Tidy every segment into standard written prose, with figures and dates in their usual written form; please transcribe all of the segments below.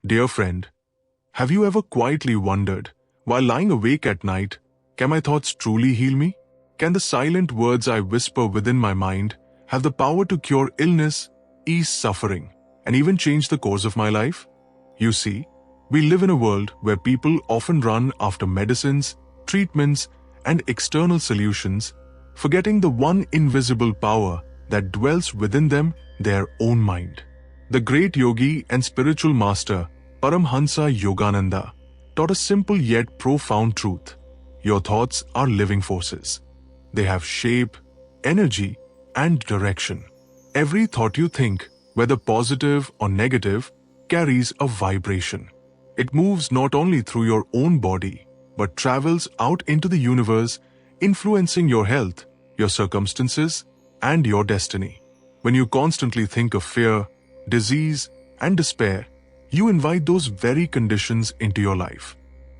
Dear friend, have you ever quietly wondered, while lying awake at night, can my thoughts truly heal me? Can the silent words I whisper within my mind have the power to cure illness, ease suffering, and even change the course of my life? You see, we live in a world where people often run after medicines, treatments, and external solutions, forgetting the one invisible power that dwells within them, their own mind. The great yogi and spiritual master Paramhansa Yogananda taught a simple yet profound truth. Your thoughts are living forces. They have shape, energy, and direction. Every thought you think, whether positive or negative, carries a vibration. It moves not only through your own body, but travels out into the universe, influencing your health, your circumstances, and your destiny. When you constantly think of fear, disease, and despair, you invite those very conditions into your life.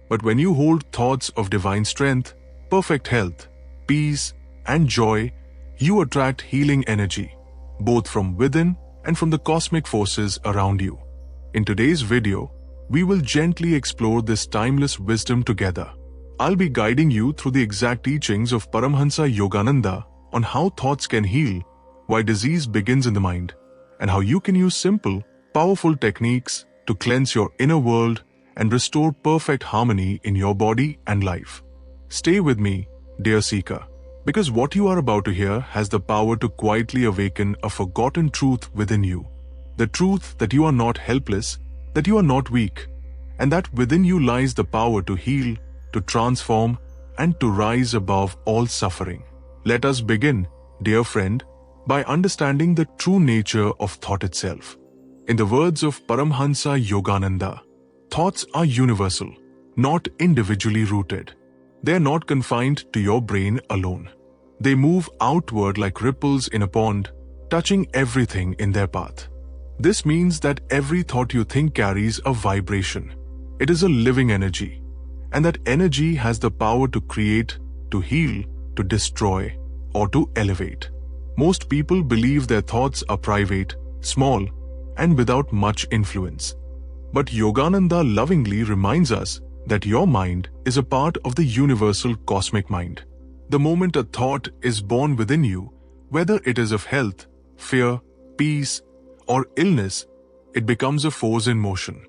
But when you hold thoughts of divine strength, perfect health, peace, and joy, you attract healing energy, both from within and from the cosmic forces around you. In today's video, we will gently explore this timeless wisdom together. I'll be guiding you through the exact teachings of Paramhansa Yogananda on how thoughts can heal, why disease begins in the mind, and how you can use simple, powerful techniques to cleanse your inner world and restore perfect harmony in your body and life. Stay with me, dear seeker, because what you are about to hear has the power to quietly awaken a forgotten truth within you. The truth that you are not helpless, that you are not weak, and that within you lies the power to heal, to transform, and to rise above all suffering. Let us begin, dear friend, by understanding the true nature of thought itself. In the words of Paramhansa Yogananda, thoughts are universal, not individually rooted. They are not confined to your brain alone. They move outward like ripples in a pond, touching everything in their path. This means that every thought you think carries a vibration. It is a living energy, and that energy has the power to create, to heal, to destroy, or to elevate. Most people believe their thoughts are private, small, and without much influence. But Yogananda lovingly reminds us that your mind is a part of the universal cosmic mind. The moment a thought is born within you, whether it is of health, fear, peace, or illness, it becomes a force in motion.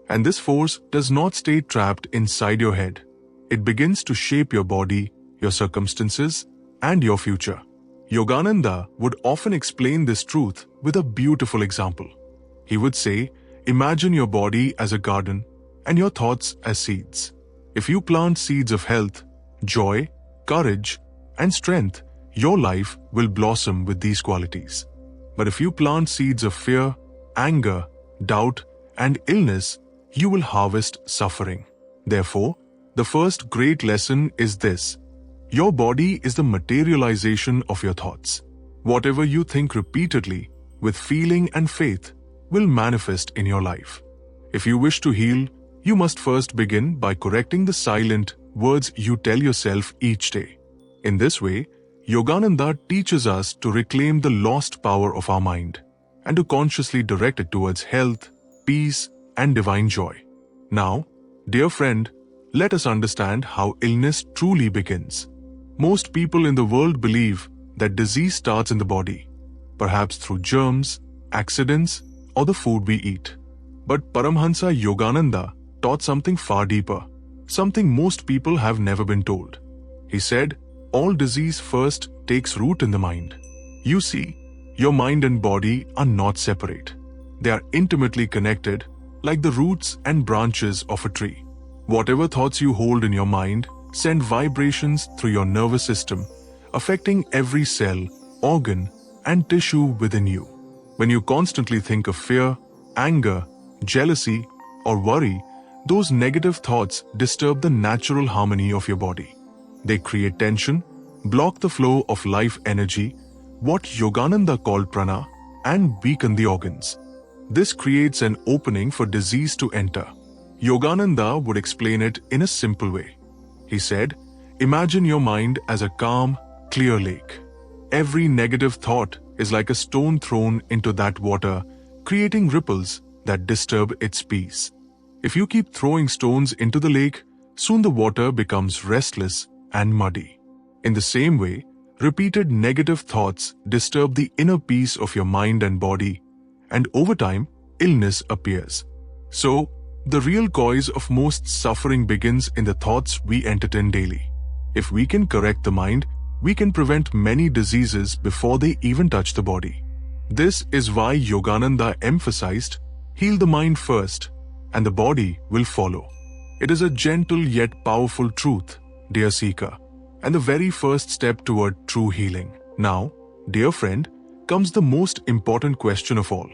And this force does not stay trapped inside your head. It begins to shape your body, your circumstances, and your future. Yogananda would often explain this truth with a beautiful example. He would say, imagine your body as a garden and your thoughts as seeds. If you plant seeds of health, joy, courage, and strength, your life will blossom with these qualities. But if you plant seeds of fear, anger, doubt, and illness, you will harvest suffering. Therefore, the first great lesson is this: your body is the materialization of your thoughts. Whatever you think repeatedly, with feeling and faith, will manifest in your life. If you wish to heal, you must first begin by correcting the silent words you tell yourself each day. In this way, Yogananda teaches us to reclaim the lost power of our mind and to consciously direct it towards health, peace, and divine joy. Now, dear friend, let us understand how illness truly begins. Most people in the world believe that disease starts in the body, perhaps through germs, accidents, or the food we eat. But Paramhansa Yogananda taught something far deeper, something most people have never been told. He said, all disease first takes root in the mind. You see, your mind and body are not separate. They are intimately connected, like the roots and branches of a tree. Whatever thoughts you hold in your mind send vibrations through your nervous system, affecting every cell, organ, and tissue within you. When you constantly think of fear, anger, jealousy, or worry, those negative thoughts disturb the natural harmony of your body. They create tension, block the flow of life energy, what Yogananda called prana, and weaken the organs. This creates an opening for disease to enter. Yogananda would explain it in a simple way. He said, imagine your mind as a calm, clear lake. Every negative thought is like a stone thrown into that water, creating ripples that disturb its peace. If you keep throwing stones into the lake, soon the water becomes restless and muddy. In the same way, repeated negative thoughts disturb the inner peace of your mind and body, and over time, illness appears. So, the real cause of most suffering begins in the thoughts we entertain daily. If we can correct the mind, we can prevent many diseases before they even touch the body. This is why Yogananda emphasized, heal the mind first, and the body will follow. It is a gentle yet powerful truth, dear seeker, and the very first step toward true healing. Now, dear friend, comes the most important question of all.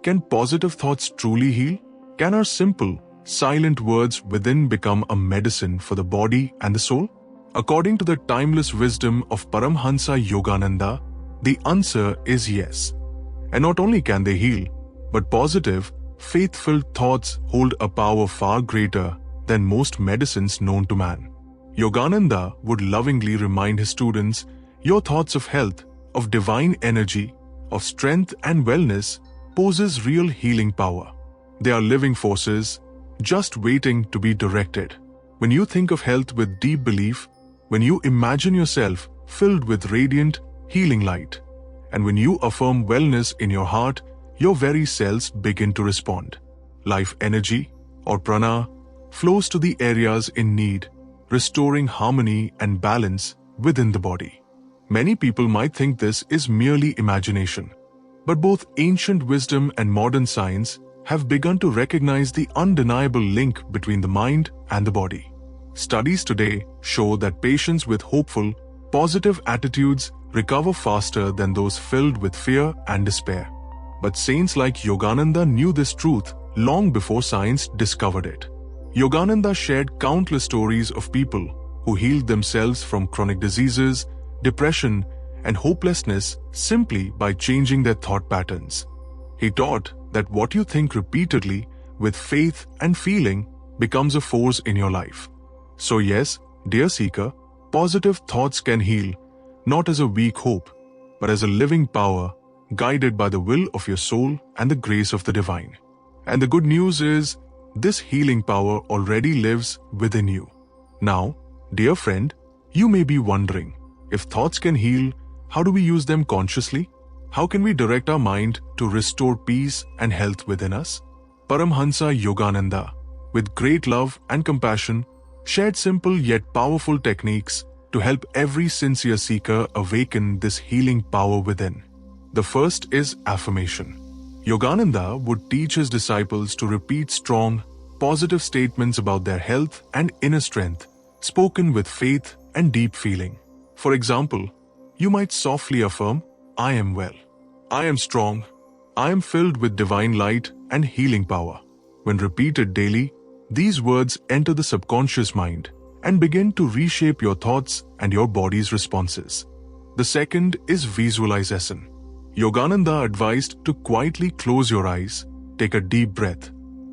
Can positive thoughts truly heal? Can our simple, silent words within become a medicine for the body and the soul? According to the timeless wisdom of Paramhansa Yogananda, the answer is yes. And not only can they heal, but positive, faith-filled thoughts hold a power far greater than most medicines known to man. Yogananda would lovingly remind his students, your thoughts of health, of divine energy, of strength and wellness possess real healing power. They are living forces, just waiting to be directed. When you think of health with deep belief, when you imagine yourself filled with radiant, healing light, and when you affirm wellness in your heart, your very cells begin to respond. Life energy, or prana, flows to the areas in need, restoring harmony and balance within the body. Many people might think this is merely imagination, but both ancient wisdom and modern science have begun to recognize the undeniable link between the mind and the body. Studies today show that patients with hopeful, positive attitudes recover faster than those filled with fear and despair. But saints like Yogananda knew this truth long before science discovered it. Yogananda shared countless stories of people who healed themselves from chronic diseases, depression, and hopelessness simply by changing their thought patterns. He taught that what you think repeatedly with faith and feeling becomes a force in your life. So yes, dear seeker, positive thoughts can heal, not as a weak hope, but as a living power guided by the will of your soul and the grace of the divine. And the good news is, this healing power already lives within you. Now, dear friend, you may be wondering, if thoughts can heal, how do we use them consciously? How can we direct our mind to restore peace and health within us? Paramhansa Yogananda, with great love and compassion, shared simple yet powerful techniques to help every sincere seeker awaken this healing power within. The first is affirmation. Yogananda would teach his disciples to repeat strong, positive statements about their health and inner strength, spoken with faith and deep feeling. For example, you might softly affirm, I am well, I am strong, I am filled with divine light and healing power. When repeated daily, these words enter the subconscious mind and begin to reshape your thoughts and your body's responses. The second is visualization. Yogananda advised to quietly close your eyes, take a deep breath,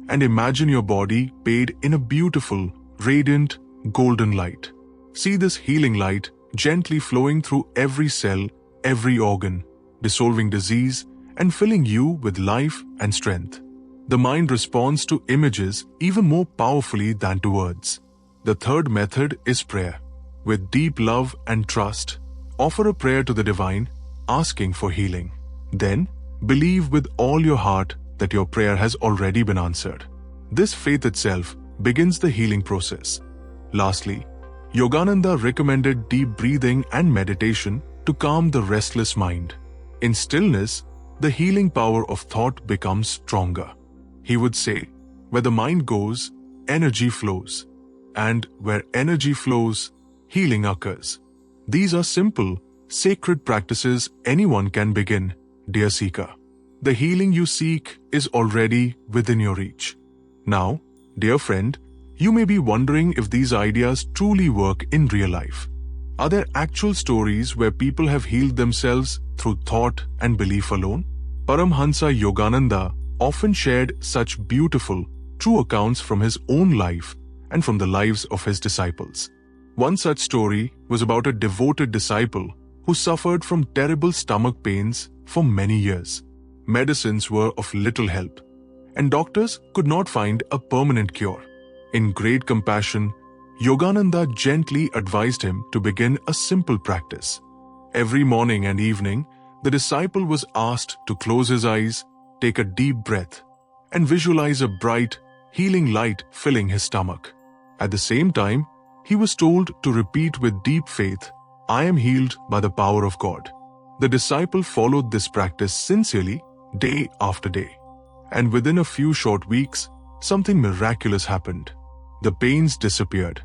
and imagine your body bathed in a beautiful, radiant, golden light. See this healing light gently flowing through every cell, every organ, dissolving disease and filling you with life and strength. The mind responds to images even more powerfully than to words. The third method is prayer. With deep love and trust, offer a prayer to the divine, asking for healing. Then, believe with all your heart that your prayer has already been answered. This faith itself begins the healing process. Lastly, Yogananda recommended deep breathing and meditation to calm the restless mind. In stillness, the healing power of thought becomes stronger. He would say, where the mind goes, energy flows. And where energy flows, healing occurs. These are simple, sacred practices anyone can begin, dear seeker. The healing you seek is already within your reach. Now, dear friend, you may be wondering if these ideas truly work in real life. Are there actual stories where people have healed themselves through thought and belief alone? Paramhansa Yogananda often shared such beautiful, true accounts from his own life and from the lives of his disciples. One such story was about a devoted disciple who suffered from terrible stomach pains for many years. Medicines were of little help, and doctors could not find a permanent cure. In great compassion, Yogananda gently advised him to begin a simple practice. Every morning and evening, the disciple was asked to close his eyes, take a deep breath, and visualize a bright, healing light filling his stomach. At the same time, he was told to repeat with deep faith, "I am healed by the power of God." The disciple followed this practice sincerely, day after day. And within a few short weeks, something miraculous happened. The pains disappeared.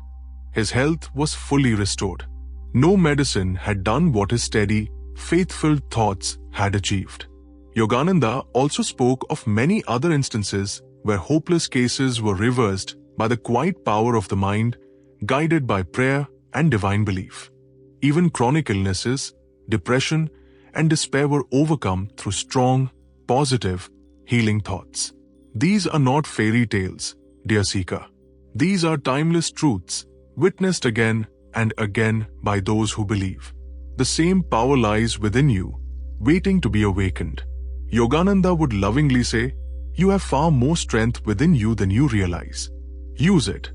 His health was fully restored. No medicine had done what his steady, faith-filled thoughts had achieved. Yogananda also spoke of many other instances where hopeless cases were reversed by the quiet power of the mind, guided by prayer and divine belief. Even chronic illnesses, depression, and despair were overcome through strong, positive, healing thoughts. These are not fairy tales, dear seeker. These are timeless truths, witnessed again and again by those who believe. The same power lies within you, waiting to be awakened. Yogananda would lovingly say, "You have far more strength within you than you realize. Use it,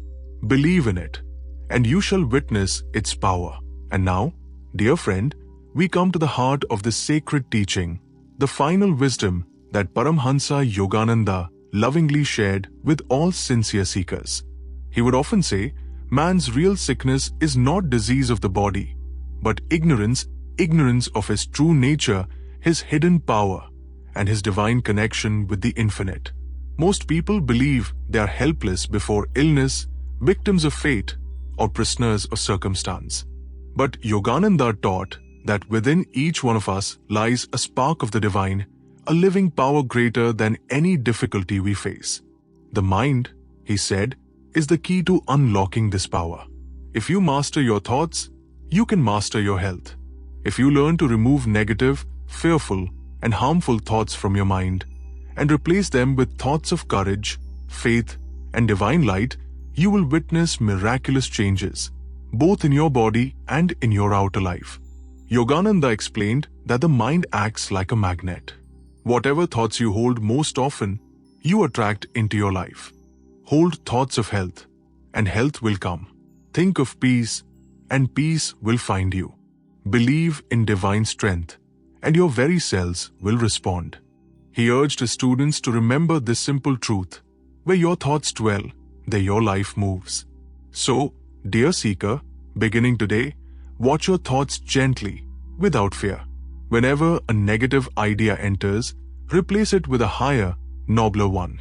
believe in it, and you shall witness its power." And now, dear friend, we come to the heart of this sacred teaching, the final wisdom that Paramhansa Yogananda lovingly shared with all sincere seekers. He would often say, man's real sickness is not disease of the body, but ignorance of his true nature, his hidden power, and his divine connection with the infinite. Most people believe they are helpless before illness, victims of fate, or prisoners of circumstance. But Yogananda taught that within each one of us lies a spark of the divine, a living power greater than any difficulty we face. The mind, he said, is the key to unlocking this power. If you master your thoughts, you can master your health. If you learn to remove negative, fearful, and harmful thoughts from your mind and replace them with thoughts of courage, faith, and divine light, you will witness miraculous changes, both in your body and in your outer life. Yogananda explained that the mind acts like a magnet. Whatever thoughts you hold most often, you attract into your life. Hold thoughts of health, and health will come. Think of peace, and peace will find you. Believe in divine strength, and your very cells will respond. He urged his students to remember this simple truth: where your thoughts dwell, there your life moves. So, dear seeker, beginning today, watch your thoughts gently, without fear. Whenever a negative idea enters, replace it with a higher, nobler one.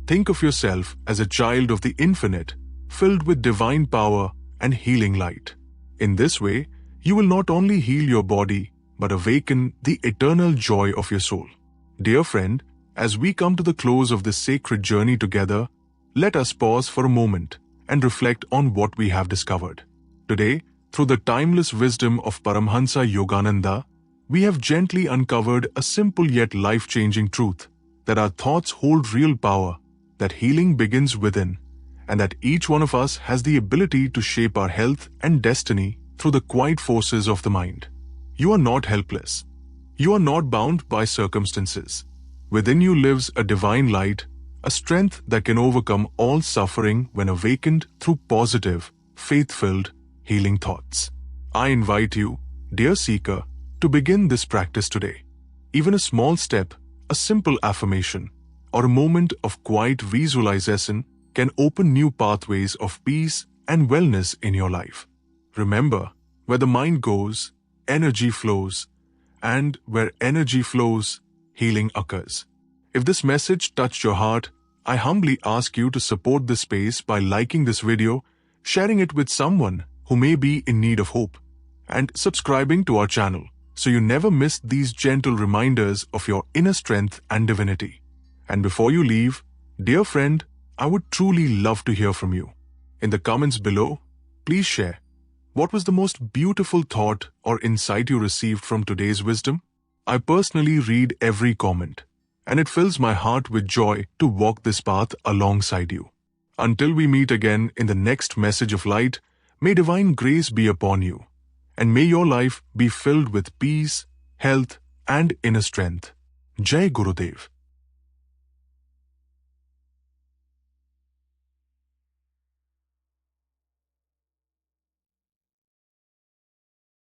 Think of yourself as a child of the infinite, filled with divine power and healing light. In this way, you will not only heal your body, but awaken the eternal joy of your soul. Dear friend, as we come to the close of this sacred journey together, let us pause for a moment and reflect on what we have discovered. Today, through the timeless wisdom of Paramhansa Yogananda, we have gently uncovered a simple yet life-changing truth, that our thoughts hold real power, that healing begins within, and that each one of us has the ability to shape our health and destiny through the quiet forces of the mind. You are not helpless. You are not bound by circumstances. Within you lives a divine light, a strength that can overcome all suffering when awakened through positive, faith-filled, healing thoughts. I invite you, dear seeker, to begin this practice today. Even a small step, a simple affirmation, or a moment of quiet visualization can open new pathways of peace and wellness in your life. Remember, where the mind goes, energy flows, and where energy flows, healing occurs. If this message touched your heart, I humbly ask you to support this space by liking this video, sharing it with someone who may be in need of hope, and subscribing to our channel so you never miss these gentle reminders of your inner strength and divinity. And before you leave, dear friend, I would truly love to hear from you. In the comments below, please share, what was the most beautiful thought or insight you received from today's wisdom? I personally read every comment, and it fills my heart with joy to walk this path alongside you. Until we meet again in the next message of light, may divine grace be upon you, and may your life be filled with peace, health, and inner strength. Jai Gurudev.